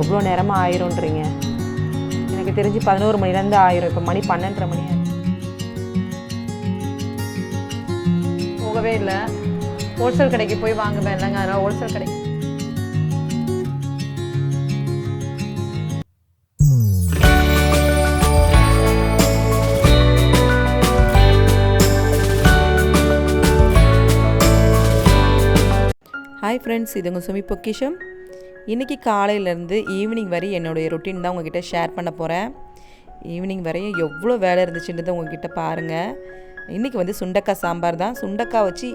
எவ்வளோ நேரமாக ஆயிரும்ன்றீங்க. எனக்கு தெரிஞ்சு 11 மணிலேருந்து ஆயிரும். இப்போ மணி 12:30 மணி போகவே இல்லை. ஹோல்சேல் கடைக்கு போய் வாங்குவேன் இல்லைங்க, அதனால் ஹோல்சேல் கடைக்கு. ஹாய் ஃப்ரெண்ட்ஸ், இது உங்கள் சுமிpokkisham. இன்றைக்கி காலையிலேருந்து ஈவினிங் வரை என்னுடைய ரொட்டீன் தான் உங்கள்கிட்ட ஷேர் பண்ண போகிறேன். ஈவினிங் வரையும் எவ்வளோ வேலை இருந்துச்சுன்றதை உங்கள்கிட்ட பாருங்கள். இன்றைக்கி வந்து சுண்டக்காய் சாம்பார் தான். சுண்டக்காய் வச்சு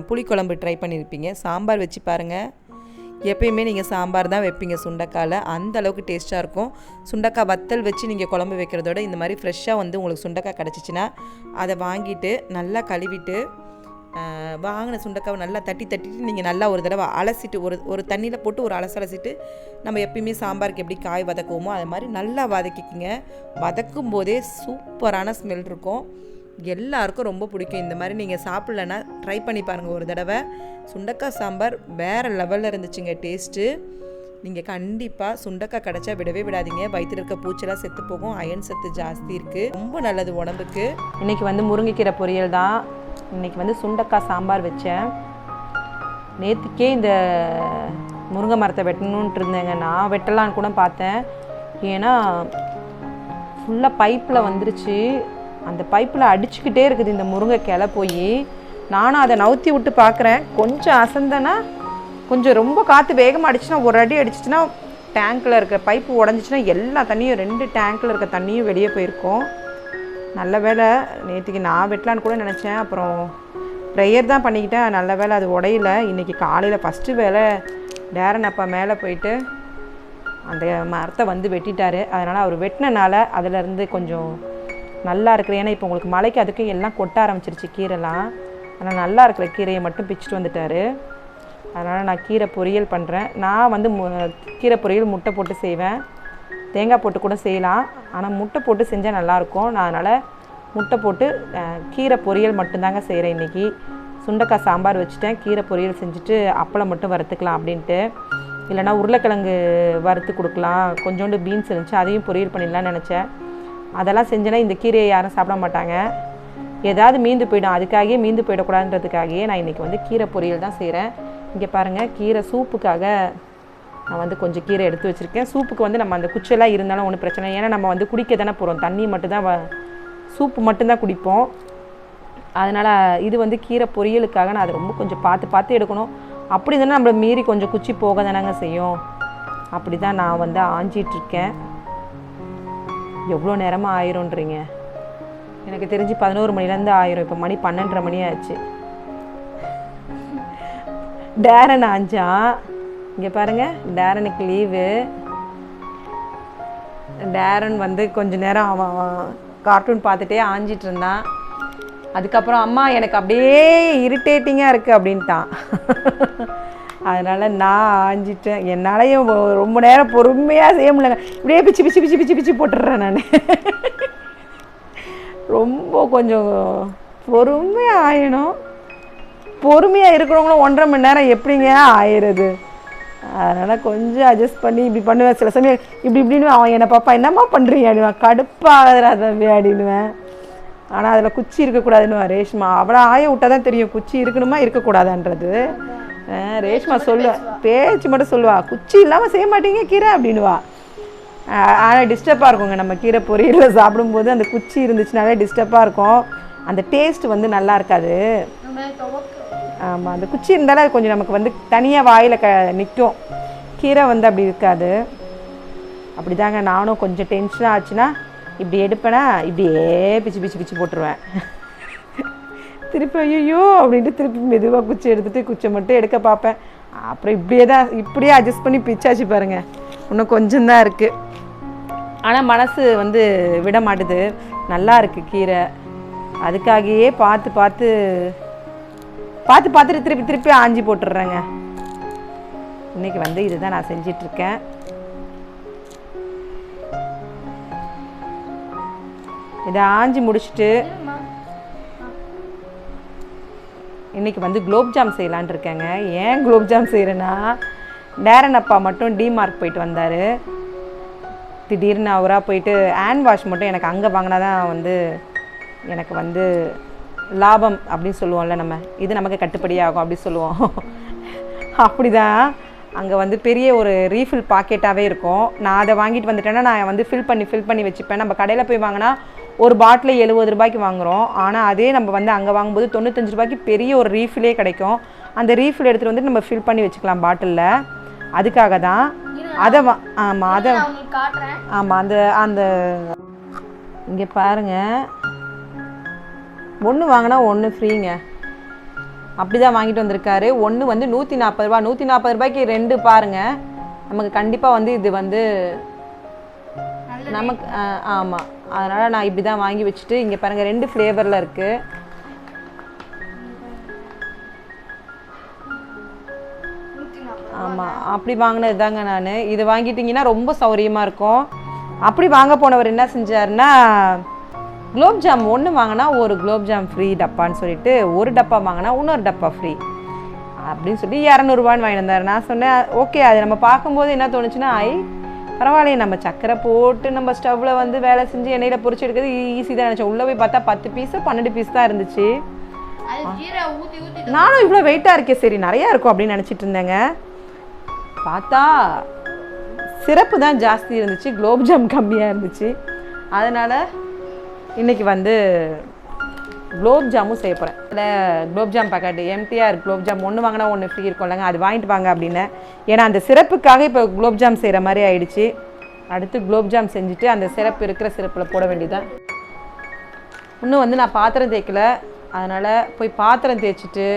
புளிக்குழம்பு ட்ரை பண்ணியிருப்பீங்க. சாம்பார் வச்சு பாருங்கள். எப்பயுமே நீங்கள் சாம்பார் தான் வைப்பீங்க சுண்டக்காயில், அந்த அளவுக்கு டேஸ்ட்டாக இருக்கும். சுண்டக்காய் வத்தல் வச்சு நீங்கள் குழம்பு வைக்கிறதோட இந்த மாதிரி ஃப்ரெஷ்ஷாக வந்து உங்களுக்கு சுண்டக்காய் கிடச்சிச்சின்னா அதை வாங்கிட்டு நல்லா கழுவிட்டு வாங்கின சுண்டக்காவை நல்லா தட்டிட்டு நீங்கள் நல்லா ஒரு தடவை அலசிட்டு ஒரு தண்ணியில் போட்டு ஒரு அலசிட்டு நம்ம எப்பயுமே சாம்பாருக்கு எப்படி காய் வதக்குவோமோ அது மாதிரி நல்லா வதக்கிக்குங்க. வதக்கும் போதே சூப்பரான ஸ்மெல் இருக்கும். எல்லாருக்கும் ரொம்ப பிடிக்கும். இந்த மாதிரி நீங்கள் சாப்பிட்லன்னா ட்ரை பண்ணி பாருங்கள் ஒரு தடவை. சுண்டக்காய் சாம்பார் வேறு லெவலில் இருந்துச்சுங்க டேஸ்ட்டு. நீங்கள் கண்டிப்பாக சுண்டக்காய் கிடச்சா விடவே விடாதீங்க. வயிற்றில் இருக்க பூச்செல்லாம் செத்து போகும். அயன் சத்து ஜாஸ்தி இருக்குது, ரொம்ப நல்லது உடம்புக்கு. இன்றைக்கி வந்து முருங்கைக்கீரை பொரியல் தான். இன்றைக்கி வந்து சுண்டக்காய் சாம்பார் வச்சேன். நேற்றுக்கே இந்த முருங்கை மரத்தை வெட்டணுன்ட்டு இருந்தேங்க. நான் வெட்டலான்னு கூட பார்த்தேன். ஏன்னா ஃபுல்லாக பைப்பில் வந்துருச்சு. அந்த பைப்பில் அடிச்சுக்கிட்டே இருக்குது இந்த முருங்கை கிளை போய். நானும் அதை நவுத்தி விட்டு பார்க்குறேன். கொஞ்சம் அசந்தேன்னா கொஞ்சம் ரொம்ப காற்று வேகமாக அடிச்சுன்னா ஒரு அடி அடிச்சிச்சுன்னா டேங்க்கில் இருக்க பைப்பு உடஞ்சிச்சின்னா எல்லா தண்ணியும் 2 டேங்க்கில் இருக்க தண்ணியும் வெளியே போயிருக்கும். நல்ல வேலை நேற்றுக்கு நான் வெட்டலான்னு கூட நினச்சேன். அப்புறம் ப்ரேயர் தான் பண்ணிக்கிட்டேன். நல்ல வேலை அது உடையில. இன்றைக்கி காலையில் ஃபஸ்ட்டு வேலை டேரன் அப்பா மேலே போயிட்டு அந்த மரத்தை வந்து வெட்டிட்டார். அதனால் அவர் வெட்டினனால அதிலேருந்து கொஞ்சம் நல்லா இருக்குது. ஏன்னா இப்போ உங்களுக்கு மழைக்கு அதுக்கு எல்லாம் கொட்ட ஆரம்பிச்சிருச்சு கீரைலாம். ஆனால் நல்லா இருக்கிற கீரையை மட்டும் பிச்சுட்டு வந்துட்டார். அதனால் நான் கீரை பொரியல் பண்ணுறேன். நான் வந்து கீரை பொரியல் முட்டை போட்டு செய்வேன். தேங்காய் போட்டு கூட செய்யலாம், ஆனால் முட்டை போட்டு செஞ்சால் நல்லாயிருக்கும். நான் அதனால் முட்டை போட்டு கீரை பொரியல் மட்டும்தாங்க செய்கிறேன். இன்றைக்கி சுண்டக்காய் சாம்பார் வச்சுட்டேன். கீரை பொரியல் செஞ்சுட்டு அப்பளம் மட்டும் வறுத்துக்கலாம் அப்படின்ட்டு. இல்லைனா உருளைக்கிழங்கு வறுத்து கொடுக்கலாம். கொஞ்சோண்டு பீன்ஸ் இருந்துச்சு, அதையும் பொரியல் பண்ணிடலான்னு நினச்சேன். அதெல்லாம் செஞ்சேன்னா இந்த கீரையை யாரும் சாப்பிட மாட்டாங்க. ஏதாவது மீந்து போயிடும். அதுக்காகவே மீந்து போயிடக்கூடாதுன்றதுக்காகவே நான் இன்றைக்கி வந்து கீரை பொரியல் தான் செய்கிறேன். இங்கே பாருங்கள், கீரை சூப்புக்காக நான் வந்து கொஞ்சம் கீரை எடுத்து வச்சுருக்கேன். சூப்புக்கு வந்து நம்ம அந்த குச்செல்லாம் இருந்தாலும் ஒன்றும் பிரச்சனை இல்லை. ஏன்னா நம்ம வந்து குடிக்க தானே போகிறோம், தண்ணி மட்டும்தான் சூப்பு மட்டும்தான் குடிப்போம். அதனால் இது வந்து கீரை பொரியலுக்காக நான் அதை ரொம்ப கொஞ்சம் பார்த்து எடுக்கணும். அப்படி தானே நம்மளை மீறி கொஞ்சம் குச்சி போக தானேங்க செய்யும். அப்படி தான் நான் வந்து ஆஞ்சிட்ருக்கேன். எவ்வளோ நேரமாக ஆயிரும்ன்றீங்க. எனக்கு தெரிஞ்சு 11 மணிலேருந்து ஆயிரும். இப்போ மணி 12:30 மணி ஆச்சு. டேரன் ஆஞ்சான். இங்கே பாருங்கள், டேரனுக்கு லீவு. டேரன் வந்து கொஞ்ச நேரம் அவன் கார்ட்டூன் பார்த்துட்டே ஆஞ்சிட்டு இருந்தான். அதுக்கப்புறம் அம்மா எனக்கு அப்படியே இரிட்டேட்டிங்காக இருக்குது அப்படின்ட்டான். அதனால் நான் ஆஞ்சிட்டேன். என்னாலையும் ரொம்ப நேரம் பொறுமையாக செய்ய முடியலங்க. இப்படியே பிச்சு போட்டுடுறேன் நான். ரொம்ப கொஞ்சம் பொறுமையாக ஆயணும். பொறுமையாக இருக்கிறவங்களும் 1.5 மணி நேரம் எப்படிங்க ஆயிடுது. அதனால் கொஞ்சம் அட்ஜஸ்ட் பண்ணி இப்படி பண்ணுவேன். சில சமயம் இப்படின்னு அவன் என்னை பாப்பா என்னம்மா பண்ணுறீங்க அப்படின்வான். கடுப்பாகிறா தம்பி அப்படின்னுவேன். ஆனால் அதில் குச்சி இருக்கக்கூடாதுன்னு ரேஷ்மா அவளை ஆய விட்டால் தான் தெரியும் குச்சி இருக்கணுமா இருக்கக்கூடாதான்றது. ரேஷ்மா சொல்லுவேன், பேச்சு மட்டும் சொல்லுவா, குச்சி இல்லாமல் செய்ய மாட்டீங்க கீரை அப்படின்வா. ஆனால் டிஸ்டர்பாக இருக்குங்க. நம்ம கீரை பொரியலில் சாப்பிடும்போது அந்த குச்சி இருந்துச்சுனாலே டிஸ்டர்பாக இருக்கும். அந்த டேஸ்ட் வந்து நல்லா இருக்காது. ஆமாம், அந்த குச்சி இருந்தாலும் அது கொஞ்சம் நமக்கு வந்து தனியாக வாயில் நிற்கும். கீரை வந்து அப்படி இருக்காது. அப்படி தாங்க நானும் கொஞ்சம் டென்ஷனாக ஆச்சுன்னா இப்படி எடுப்பேன்னா இப்படியே பிச்சு போட்டுருவேன். திருப்பி ஐயோ அப்படின்ட்டு திருப்பி மெதுவாக குச்சி எடுத்துகிட்டு குச்சை மட்டும் எடுக்க பார்ப்பேன். அப்புறம் இப்படியே அட்ஜஸ்ட் பண்ணி பிச்சாச்சு பாருங்கள். இன்னும் கொஞ்சம் தான் இருக்குது. ஆனால் மனசு வந்து விட மாட்டுது. நல்லா இருக்குது கீரை. அதுக்காகவே பார்த்துட்டு திருப்பி ஆஞ்சி போட்டுடுறேங்க. இன்றைக்கி வந்து இதுதான் நான் செஞ்சிட்ருக்கேன். இதை ஆஞ்சி முடிச்சுட்டு இன்றைக்கி வந்து குலோப்ஜாம் செய்யலான் இருக்கேங்க. ஏன் குலோப்ஜாம் செய்கிறேன்னா, டேரன் அப்பா மட்டும் டிமார்க் போயிட்டு வந்தார். திடீர்னு அவராக போயிட்டு ஹேண்ட் வாஷ் மட்டும் எனக்கு அங்கே வாங்கினா தான் வந்து எனக்கு வந்து லாபம் அப்படின்னு சொல்லுவோம்ல, நம்ம இது நமக்கு கட்டுப்படியாகும் அப்படி சொல்லுவோம். அப்படி தான் அங்கே வந்து பெரிய ஒரு ரீஃபில் பாக்கெட்டாகவே இருக்கும். நான் அதை வாங்கிட்டு வந்துட்டேன்னா நான் வந்து ஃபில் பண்ணி வச்சுப்பேன். நம்ம கடையில் போய் வாங்கினா ஒரு பாட்டில் 70 ரூபாய்க்கு வாங்குகிறோம். ஆனால் அதே நம்ம வந்து அங்கே வாங்கும்போது 95 ரூபாய்க்கு பெரிய ஒரு ரீஃபிலே கிடைக்கும். அந்த ரீஃபில் எடுத்துகிட்டு வந்து நம்ம ஃபில் பண்ணி வச்சுக்கலாம் பாட்டிலில். அதுக்காக தான் அதை ஆமாம் அந்த அந்த இங்கே பாருங்கள், ஒன்று வாங்கினா ஒன்று ஃப்ரீங்க. அப்படி தான் வாங்கிட்டு வந்திருக்காரு. ஒன்று வந்து 140 ரூபா. 140 ரூபாய்க்கு 2 பாருங்கள். நமக்கு கண்டிப்பாக வந்து இது வந்து நமக்கு ஆமாம். அதனால் நான் இப்படி தான் வாங்கி வச்சுட்டு இங்கே பாருங்கள் 2 ஃப்ளேவரில் இருக்குது. ஆமாம், அப்படி வாங்கினது தாங்க நான். இது வாங்கிட்டிங்கன்னா ரொம்ப சௌரியமாக இருக்கும். அப்படி வாங்க போனவர் என்ன செஞ்சாருன்னா, குலோப்ஜாம் ஒன்று வாங்கினா ஒரு குலோப்ஜாம் ஃப்ரீ டப்பான்னு சொல்லிட்டு ஒரு டப்பா வாங்கினா இன்னொரு டப்பா ஃப்ரீ அப்படின்னு சொல்லி 200 வாங்கி வந்தார். நான் சொன்னேன் ஓகே. அது நம்ம பார்க்கும்போது என்ன தோணுச்சுன்னா, பரவாயில்லையே நம்ம சக்கரை போட்டு நம்ம ஸ்டவ்வில் வந்து வேலை செஞ்சு எண்ணெயில் பொரிச்சு எடுக்கிறது ஈஸி தான் நினச்சேன். உள்ளே போய் பார்த்தா 10 பீஸு 12 பீஸ் தான் இருந்துச்சு. நானும் இவ்வளோ வெயிட்டாக இருக்கேன், சரி நிறையா இருக்கும் அப்படின்னு நினச்சிட்டு இருந்தேங்க. பார்த்தா சிறப்பு தான் ஜாஸ்தி இருந்துச்சு, குலோப்ஜாம் கம்மியாக இருந்துச்சு. அதனால் இன்றைக்கி வந்து குலோப்ஜாமும் செய்ய போகிறேன். அதில் குலோப்ஜாம் பேக்கெட் எம்டிஆர் குலோப்ஜாம் ஒன்று வாங்கினா ஒன்று ஃப்ரீ இருக்கும் இல்லைங்க, அது வாங்கிட்டு வாங்க அப்படின்னு. ஏன்னா அந்த சிறப்புக்காக இப்போ குலோப்ஜாம் செய்கிற மாதிரி ஆயிடுச்சு. அடுத்து குலோப்ஜாம் செஞ்சுட்டு அந்த சிறப்பு இருக்கிற சிறப்பில் போட வேண்டியதான். இன்னும் வந்து நான் பாத்திரம் தேய்க்கல, அதனால் போய் பாத்திரம் தேய்ச்சிட்டு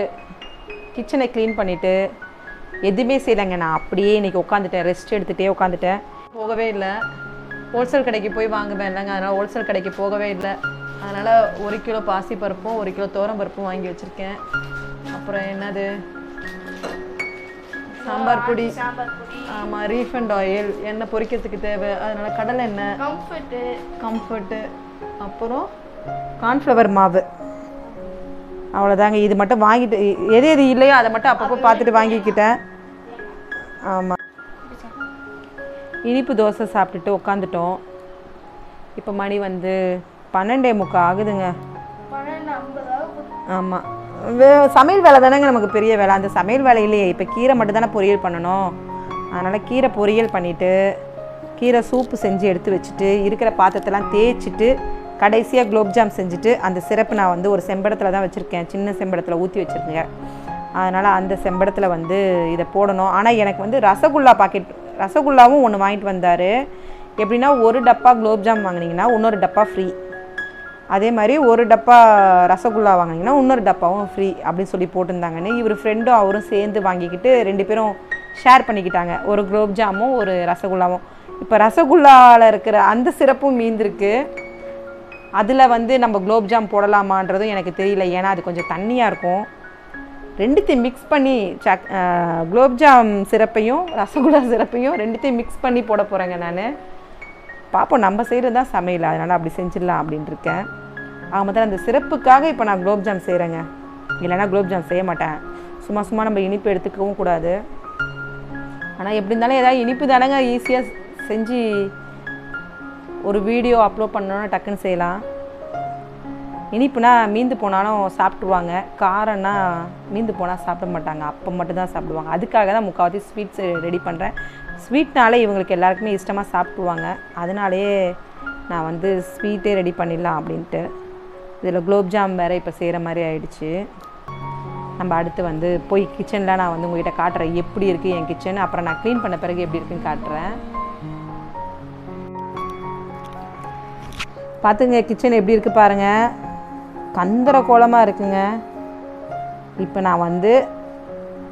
கிச்சனை க்ளீன் பண்ணிவிட்டு எதுவுமே செய்யலைங்க. நான் அப்படியே இன்றைக்கி உட்காந்துட்டேன், ரெஸ்ட் எடுத்துகிட்டே உட்காந்துட்டேன். போகவே இல்லை. ஹோல்சேல் கடைக்கு போய் வாங்குவேன் இல்லைங்க, அதனால் ஹோல்சேல் கடைக்கு போகவே இல்லை. அதனால் 1 கிலோ பாசி பருப்பும் 1 கிலோ துவரம் பருப்பும் வாங்கி வச்சுருக்கேன். அப்புறம் என்னது, சாம்பார் பொடி, ஆமாம், ரீஃபண்ட் ஆயில், எண்ணெய் பொரிக்கிறதுக்கு தேவை, அதனால் கடலை எண்ணெய், கம்ஃபர்ட்டு, அப்புறம் கார்ன்ஃப்ளவர் மாவு. அவ்வளோதாங்க. இது மட்டும் வாங்கிட்டு எது எது இல்லையோ அதை மட்டும் அப்பப்போ பார்த்துட்டு வாங்கிக்கிட்டேன். ஆமாம். இனிப்பு தோசை சாப்பிட்டுட்டு உட்காந்துட்டோம். இப்போ மணி வந்து 12:45 ஆகுதுங்க. ஆமாம், சமையல் வேலை தானேங்க நமக்கு பெரிய வேலை. அந்த சமையல் வேலையிலேயே இப்போ கீரை மட்டும் தானே பொரியல் பண்ணணும். அதனால் கீரை பொரியல் பண்ணிவிட்டு கீரை சூப்பு செஞ்சு எடுத்து வச்சுட்டு இருக்கிற பாத்திரத்தெல்லாம் தேய்ச்சிட்டு கடைசியாக குலோப்ஜாம் செஞ்சுட்டு அந்த சிறப்பு நான் வந்து ஒரு செம்படத்தில் தான் வச்சுருக்கேன், சின்ன செம்படத்தில் ஊற்றி வச்சுருக்கேங்க. அதனால் அந்த செம்படத்தில் வந்து இதை போடணும். ஆனால் எனக்கு வந்து ரசகுல்லாவும் ஒன்று வாங்கிட்டு வந்தார். எப்படின்னா ஒரு டப்பா குலோப்ஜாம் வாங்கினீங்கன்னா இன்னொரு டப்பா ஃப்ரீ, அதே மாதிரி ஒரு டப்பா ரசகுல்லா வாங்கினீங்கன்னா இன்னொரு டப்பாவும் ஃப்ரீ அப்படின்னு சொல்லி போட்டிருந்தாங்கன்னு இவர் ஃப்ரெண்டும் அவரும் சேர்ந்து வாங்கிக்கிட்டு 2 பேரும் ஷேர் பண்ணிக்கிட்டாங்க, ஒரு குலோப்ஜாமும் ஒரு ரசகுல்லாவும். இப்போ ரசகுல்லாவில் இருக்கிற அந்த சிறப்பும் மீந்திருக்கு. அதில் வந்து நம்ம குலோப்ஜாம் போடலாமான்றதும் எனக்கு தெரியல, ஏன்னா அது கொஞ்சம் தண்ணியாக இருக்கும். ரெண்டுத்தையும் மிக்ஸ் பண்ணி குலோப்ஜாம் சிறப்பையும் ரசகுல்லா சிறப்பையும் ரெண்டுத்தையும் மிக்ஸ் பண்ணி போட போகிறேங்க நான். பார்ப்போம், நம்ம செய்கிறது தான் சமையல், அதனால் அப்படி செஞ்சிடலாம் அப்படின்ட்டு இருக்கேன். ஆக மொத்தம் அந்த சிறப்புக்காக இப்போ நான் குலோப்ஜாம் செய்கிறேங்க, இல்லைனா குலோப்ஜாம் செய்ய மாட்டேன். சும்மா நம்ம இனிப்பு எடுத்துக்கவும் கூடாது. ஆனால் எப்படி இருந்தாலும் ஏதாவது இனிப்பு தானேங்க ஈஸியாக செஞ்சு ஒரு வீடியோ அப்லோட் பண்ணணுன்னு டக்குன்னு செய்யலாம். இனிப்புனா மீந்து போனாலும் சாப்பிட்ருவாங்க, காரம்னா மீந்து போனால் சாப்பிட மாட்டாங்க, அப்போ மட்டும்தான் சாப்பிடுவாங்க. அதுக்காக தான் முக்கால்வாசி ஸ்வீட்ஸ் ரெடி பண்ணுறேன். ஸ்வீட்னாலே இவங்களுக்கு எல்லாருக்குமே இஷ்டமாக சாப்பிடுவாங்க, அதனாலே நான் வந்து ஸ்வீட்டே ரெடி பண்ணிடலாம் அப்படின்ட்டு. இதில் குலோப்ஜாம் வேறு இப்போ செய்கிற மாதிரி ஆயிடுச்சு. நம்ம அடுத்து வந்து போய் கிச்சனில் நான் வந்து உங்கள்கிட்ட காட்டுறேன் எப்படி இருக்குது என் கிச்சன். அப்புறம் நான் க்ளீன் பண்ண பிறகு எப்படி இருக்குன்னு காட்டுறேன். பார்த்துங்க கிச்சன் எப்படி இருக்குது பாருங்கள், கந்தர கோலமாக இருக்குங்க. இப்போ நான் வந்து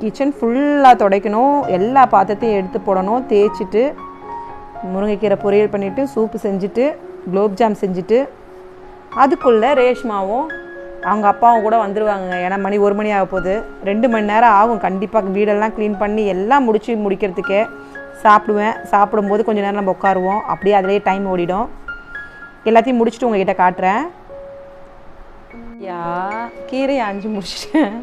கிச்சன் ஃபுல்லாக துடைக்கணும், எல்லா பாத்திரத்தையும் எடுத்து போடணும், தேய்ச்சிட்டு முருங்கைக்கீரை பொரியல் பண்ணிவிட்டு சூப்பு செஞ்சுட்டு குலோப்ஜாம் செஞ்சுட்டு அதுக்குள்ளே ரேஷ்மாவும் அவங்க அப்பாவும் கூட வந்துடுவாங்க. ஏன்னா மணி 1 மணி ஆக போகுது, 2 மணி நேரம் ஆகும் கண்டிப்பாக வீடெல்லாம் க்ளீன் பண்ணி எல்லாம் முடிக்கிறதுக்கே. சாப்பிடும்போது கொஞ்சம் நேரம் நம்ம உட்காருவோம், அப்படியே அதிலேயே டைம் ஓடிடும். எல்லாத்தையும் முடிச்சுட்டு உங்ககிட்ட காட்டுறேன். கீரையை 5 முடிச்சிட்டேன்.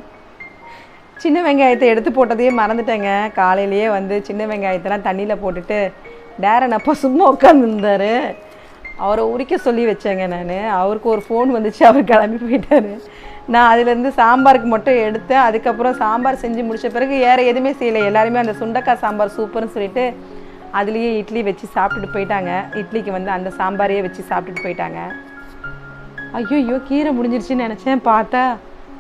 சின்ன வெங்காயத்தை எடுத்து போட்டதையே மறந்துட்டேங்க. காலையிலேயே வந்து சின்ன வெங்காயத்தெல்லாம் தண்ணியில் போட்டுட்டு டேரன் அப்போ சும்மா உட்காந்துருந்தார். அவரை உரிக்க சொல்லி வச்சேங்க நான். அவருக்கு ஒரு ஃபோன் வந்துச்சு, அவர் கிளம்பி போயிட்டார். நான் அதுலேருந்து சாம்பாருக்கு மட்டும் எடுத்தேன். அதுக்கப்புறம் சாம்பார் செஞ்சு முடித்த பிறகு வேறு எதுவுமே செய்யலை. எல்லாருமே அந்த சுண்டக்காய் சாம்பார் சூப்பர்னு சொல்லிட்டு அதுலேயே இட்லி வச்சு சாப்பிட்டுட்டு போயிட்டாங்க. இட்லிக்கு வந்து அந்த சாம்பாரையே வச்சு சாப்பிட்டுட்டு போயிட்டாங்க. ஐயோ கீரை முடிஞ்சிருச்சுன்னு நினச்சேன். பார்த்தா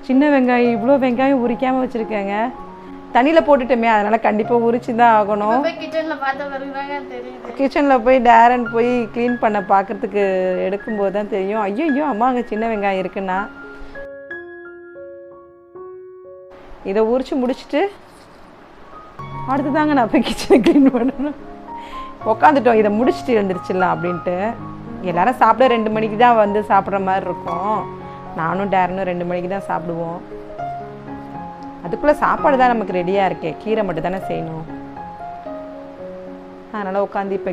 சின்ன வெங்காயம் இவ்வளோ வெங்காயம் உரிக்காமல் வச்சுருக்கேங்க. தண்ணியில் போட்டுட்டோமே, அதனால் கண்டிப்பாக உரிச்சு தான் ஆகணும். கிச்சனில் போய் டேரன் போய் க்ளீன் பண்ண பார்க்குறதுக்கு எடுக்கும்போது தான் தெரியும், ஐயோ அம்மா அங்கே சின்ன வெங்காயம் இருக்குன்னா. இதை உரிச்சு முடிச்சுட்டு அடுத்து தாங்க நான் போய் கிச்சனை க்ளீன் பண்ணணும். உட்காந்துட்டோம், இதை முடிச்சுட்டு எழுந்திரிச்சிடலாம் அப்படின்ட்டு. எல்லோரும் சாப்பிட 2 மணிக்கு தான் வந்து சாப்பிட்ற மாதிரி இருக்கும். நானும் டேரனும் 2 மணிக்கு தான் சாப்பிடுவோம். அதுக்குள்ளே சாப்பாடு தான் நமக்கு ரெடியாக இருக்கே, கீரை மட்டும் தானே செய்யணும். அதனால் உட்காந்து இப்போ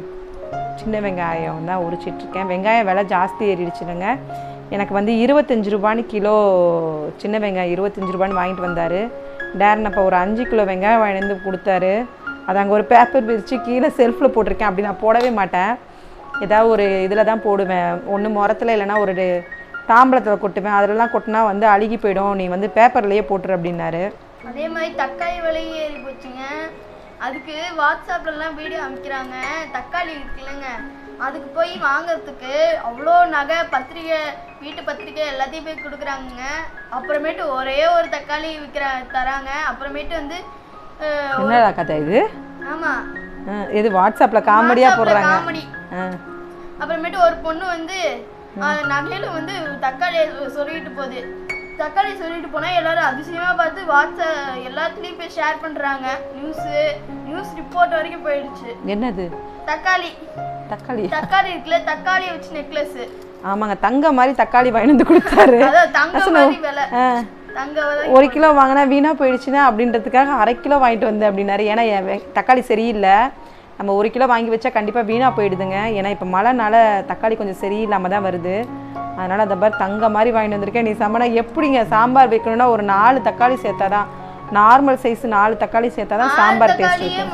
சின்ன வெங்காயம் தான் உரிச்சிட்ருக்கேன். வெங்காயம் விலை ஜாஸ்தி ஏறிடுச்சுடுங்க. எனக்கு வந்து 25 ரூபான்னு கிலோ சின்ன வெங்காயம் 25 ரூபான்னு வாங்கிட்டு வந்தார். டேரன் அப்போ ஒரு 5 கிலோ வெங்காயம் வாங்கிட்டு கொடுத்தாரு. அது அங்கே ஒரு பேப்பர் பிரித்து கீழே செல்ஃபில் போட்டிருக்கேன். அப்படி நான் போடவே மாட்டேன், ஏதாவது ஒரு இதில் தான் போடுவேன். ஒன்று முரத்தில் இல்லைன்னா ஒரு தாம்பளத்தில் கொட்டுவேன். அதிலலாம் கொட்டினா வந்து அழுகி போயிடும், நீ வந்து பேப்பர்லேயே போட்டுரு அப்படின்னாரு. அதே மாதிரி தக்காளி விலையும் ஏறி போச்சுங்க. அதுக்கு வாட்ஸ்அப்லலாம் வீடியோ அமைக்கிறாங்க. தக்காளி இருக்குல்லங்க, அதுக்கு போய் வாங்கிறதுக்கு அவ்வளோ நகை, பத்திரிக்கை, வீட்டு பத்திரிக்கை எல்லாத்தையும் போய் கொடுக்குறாங்க. அப்புறமேட்டு ஒரே ஒரு தக்காளி தராங்க. அப்புறமேட்டு வந்து என்னடா கதை இது? ஆமாம், இது வாட்ஸ்அப்பில் காமெடியாக போடுறாங்க. காமெடி. அப்புறமேட்டு ஒரு பொண்ணு வந்து நகையில வந்து தக்காளியை சொல்லிட்டு போகுது. தக்காளி சொல்லிட்டு போனால் எல்லாரும் அதிசயமாக பார்த்து வாட்ஸ்அப் எல்லாத்துலேயும் போய் ஷேர் பண்ணுறாங்க. நியூஸ் ரிப்போர்ட் வரைக்கும் போயிடுச்சு. என்னது? தக்காளி இருக்குல்ல, தக்காளியை வச்சு நெக்லஸ். ஆமாங்க, தங்க மாதிரி தக்காளி வாங்கிட்டு கொடுத்தாரு. அதான் தங்க மாதிரி விலை. ஒரு கிலோ வாங்கினா வீணாக போயிடுச்சுன்னா அப்படின்றதுக்காக 1/2 கிலோ வாங்கிட்டு வந்தேன் அப்படின்னாரு. ஏன்னா தக்காளி சரியில்லை, நம்ம 1 கிலோ வாங்கி வச்சா கண்டிப்பாக வீணாக போயிடுதுங்க. ஏன்னா இப்போ மழைனால தக்காளி கொஞ்சம் சரியில்லாமல் தான் வருது. அதனால் அந்த மாதிரி தங்க மாதிரி வாங்கிட்டு வந்திருக்கேன். நீ சமனா எப்படிங்க சாம்பார் வைக்கணும்னா ஒரு 4 தக்காளி சேர்த்தா தான், நார்மல் சைஸ் 4 தக்காளி சேர்த்தா தான் சாம்பார் டேஸ்ட் இருக்கும்.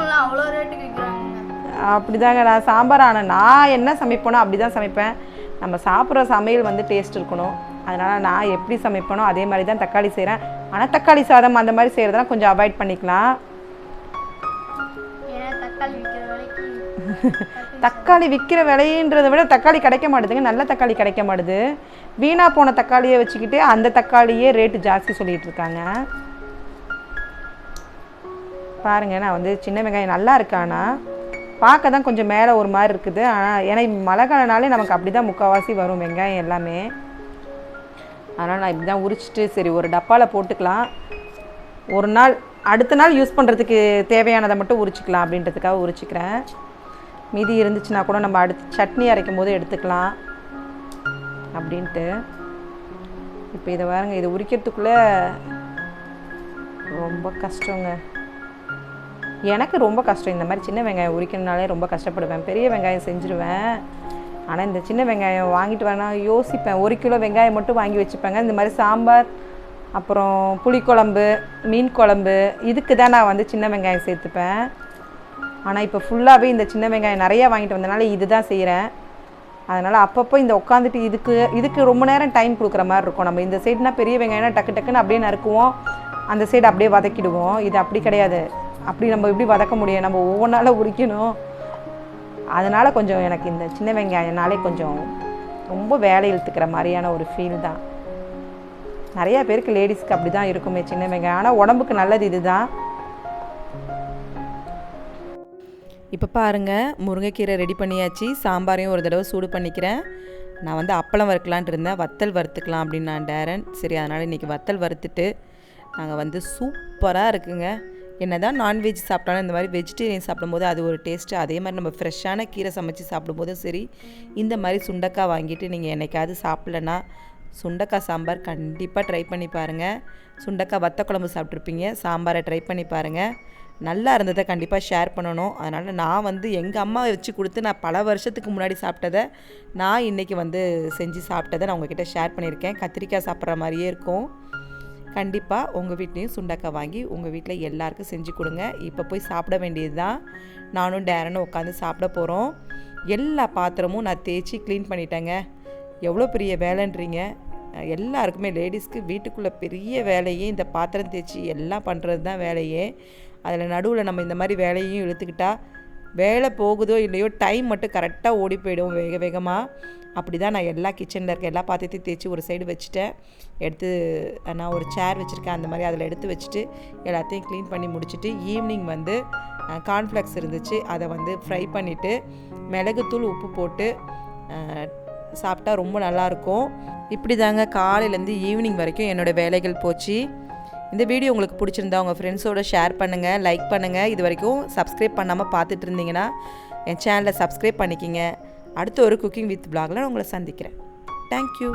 அப்படிதாங்க நான் சாம்பார். ஆனால் நான் என்ன சமைப்பேனோ அப்படி தான் சமைப்பேன். நம்ம சாப்பிட்ற சமையல் வந்து டேஸ்ட் இருக்கணும். அதனால் நான் எப்படி சமைப்பேனோ அதே மாதிரி தான் தக்காளி செய்கிறேன். ஆனால் தக்காளி சாதம் அந்த மாதிரி செய்கிறதெல்லாம் கொஞ்சம் அவாய்ட் பண்ணிக்கலாம். தக்காளி விற்கிற விலைன்றதை விட தக்காளி கிடைக்க மாட்டுதுங்க, நல்ல தக்காளி கிடைக்க மாட்டுது. வீணாக போன தக்காளியை வச்சுக்கிட்டு அந்த தக்காளியே ரேட்டு ஜாஸ்தி சொல்லிகிட்டு இருக்காங்க. பாருங்கள், நான் வந்து சின்ன வெங்காயம் நல்லா இருக்கானா பார்க்க தான் கொஞ்சம் மேலே ஒரு மாதிரி இருக்குது. ஆனால் ஏன்னா மழை காலனாலே நமக்கு அப்படி தான் முக்கால்வாசி வரும் வெங்காயம் எல்லாமே. அதனால் நான் இப்படி தான் உரிச்சிட்டு சரி ஒரு டப்பாவில் போட்டுக்கலாம், ஒரு நாள் அடுத்த நாள் யூஸ் பண்ணுறதுக்கு தேவையானதை மட்டும் உரிச்சிக்கலாம் அப்படின்றதுக்காக உரிச்சிக்கிறேன். மீதி இருந்துச்சுன்னா கூட நம்ம அடுத்து சட்னி அரைக்கும் போது எடுத்துக்கலாம் அப்படின்ட்டு. இப்போ இதை பாருங்க, இதை உரிக்கிறதுக்குள்ளே ரொம்ப கஷ்டங்க. எனக்கு ரொம்ப கஷ்டம் இந்த மாதிரி சின்ன வெங்காயம் உரிக்கணுனாலே ரொம்ப கஷ்டப்படுவேன். பெரிய வெங்காயம் செஞ்சுருவேன், ஆனால் இந்த சின்ன வெங்காயம் வாங்கிட்டு வரேன்னா யோசிப்பேன். 1 கிலோ வெங்காயம் மட்டும் வாங்கி வச்சுப்பேங்க. இந்த மாதிரி சாம்பார், அப்புறம் புளிக்குழம்பு, மீன் குழம்பு, இதுக்கு தான் நான் வந்து சின்ன வெங்காயம் சேர்த்துப்பேன். ஆனால் இப்போ ஃபுல்லாகவே இந்த சின்ன வெங்காயம் நிறையா வாங்கிட்டு வந்தனால இது தான் செய்கிறேன். அதனால் அப்பப்போ இந்த உட்காந்துட்டு இதுக்கு ரொம்ப நேரம் டைம் கொடுக்குற மாதிரி இருக்கும். நம்ம இந்த சைடுனா பெரிய வெங்காயம்னா டக்கு டக்குன்னு அப்படியே நறுக்குவோம், அந்த சைடு அப்படியே வதக்கிடுவோம். இது அப்படி கிடையாது, அப்படி நம்ம எப்படி வதக்க முடியும், நம்ம ஒவ்வொன்றால் உரிக்கணும். அதனால் கொஞ்சம் எனக்கு இந்த சின்ன வெங்காயம்னாலே கொஞ்சம் ரொம்ப வேலை இழுத்துக்கிற மாதிரியான ஒரு ஃபீல் தான். நிறையா பேருக்கு லேடிஸ்க்கு அப்படி தான் இருக்குமே சின்ன வெங்காயம். ஆனால் உடம்புக்கு நல்லது இது தான். இப்போ பாருங்கள், முருங்கைக்கீரை ரெடி பண்ணியாச்சு. சாம்பாரையும் ஒரு தடவை சூடு பண்ணிக்கிறேன். நான் வந்து அப்பளம் வறுக்கலான்ட்டு இருந்தேன், வத்தல் வறுத்துக்கலாம் அப்படின்னு நான் டேரன். சரி, அதனால் இன்றைக்கி வத்தல் வறுத்துட்டு நாங்கள் வந்து சூப்பராக இருக்குங்க. என்ன தான் நான்வெஜ் சாப்பிட்டாலும் இந்த மாதிரி வெஜிடேரியன் சாப்பிடும்போது அது ஒரு டேஸ்ட்டு. அதே மாதிரி நம்ம ஃப்ரெஷ்ஷான கீரை சமைச்சு சாப்பிடும்போதும் சரி, இந்த மாதிரி சுண்டக்காய் வாங்கிட்டு நீங்கள் என்னைக்காவது சாப்பிட்லன்னா சுண்டக்காய் சாம்பார் கண்டிப்பாக ட்ரை பண்ணி பாருங்கள். சுண்டக்காய் வத்த குழம்பு சாப்பிட்ருப்பீங்க, சாம்பாரை ட்ரை பண்ணி பாருங்கள். நல்லா இருந்ததை கண்டிப்பாக ஷேர் பண்ணணும். அதனால் நான் வந்து எங்கள் அம்மா வச்சு கொடுத்து நான் பல வருஷத்துக்கு முன்னாடி சாப்பிட்டதை நான் இன்றைக்கி வந்து செஞ்சு சாப்பிட்டதை நான் உங்ககிட்ட ஷேர் பண்ணியிருக்கேன். கத்திரிக்காய் சாப்பிட்ற மாதிரியே இருக்கும். கண்டிப்பாக உங்கள் வீட்லேயும் சுண்டக்காய் வாங்கி உங்கள் வீட்டில் எல்லாருக்கும் செஞ்சு கொடுங்க. இப்போ போய் சாப்பிட வேண்டியது தான். நானும் டேரனும் உட்காந்து சாப்பிட போகிறோம். எல்லா பாத்திரமும் நான் தேய்ச்சி க்ளீன் பண்ணிட்டேங்க. எவ்வளோ பெரிய வேலைன்றீங்க. எல்லாருக்குமே லேடிஸ்க்கு வீட்டுக்குள்ளே பெரிய வேலையே இந்த பாத்திரம் தேய்ச்சி எல்லாம் பண்ணுறது தான் வேலையே. அதில் நடுவில் நம்ம இந்த மாதிரி வேலையும் இழுத்துக்கிட்டால் வேலை போகுதோ இல்லையோ டைம் மட்டும் கரெக்டாக ஓடி போயிடும் வேக வேகமாக. அப்படி தான் நான் எல்லா கிச்சனில் இருக்க எல்லா பாத்திரத்தையும் தேய்ச்சி ஒரு சைடு வச்சுட்டேன். எடுத்து நான் ஒரு சேர் வச்சுருக்கேன், அந்த மாதிரி அதில் எடுத்து வச்சுட்டு எல்லாத்தையும் க்ளீன் பண்ணி முடிச்சுட்டு ஈவினிங் வந்து கார்ன்ஃப்ளெக்ஸ் இருந்துச்சு, அதை வந்து ஃப்ரை பண்ணிவிட்டு மிளகுத்தூள் உப்பு போட்டு சாப்பிட்டா ரொம்ப நல்லாயிருக்கும். இப்படி தாங்க காலையிலேருந்து ஈவினிங் வரைக்கும் என்னோடய வேலைகள் போச்சு. இந்த வீடியோ உங்களுக்கு பிடிச்சிருந்தா உங்கள் ஃப்ரெண்ட்ஸோடு ஷேர் பண்ணுங்கள், லைக் பண்ணுங்கள். இது வரைக்கும் சப்ஸ்கிரைப் பண்ணாமல் பார்த்துட்டு இருந்தீங்கன்னா என் சேனலை சப்ஸ்கிரைப் பண்ணிக்கிங்க. அடுத்த ஒரு குக்கிங் வித் vlogல நான் உங்களை சந்திக்கிறேன். தேங்க்யூ.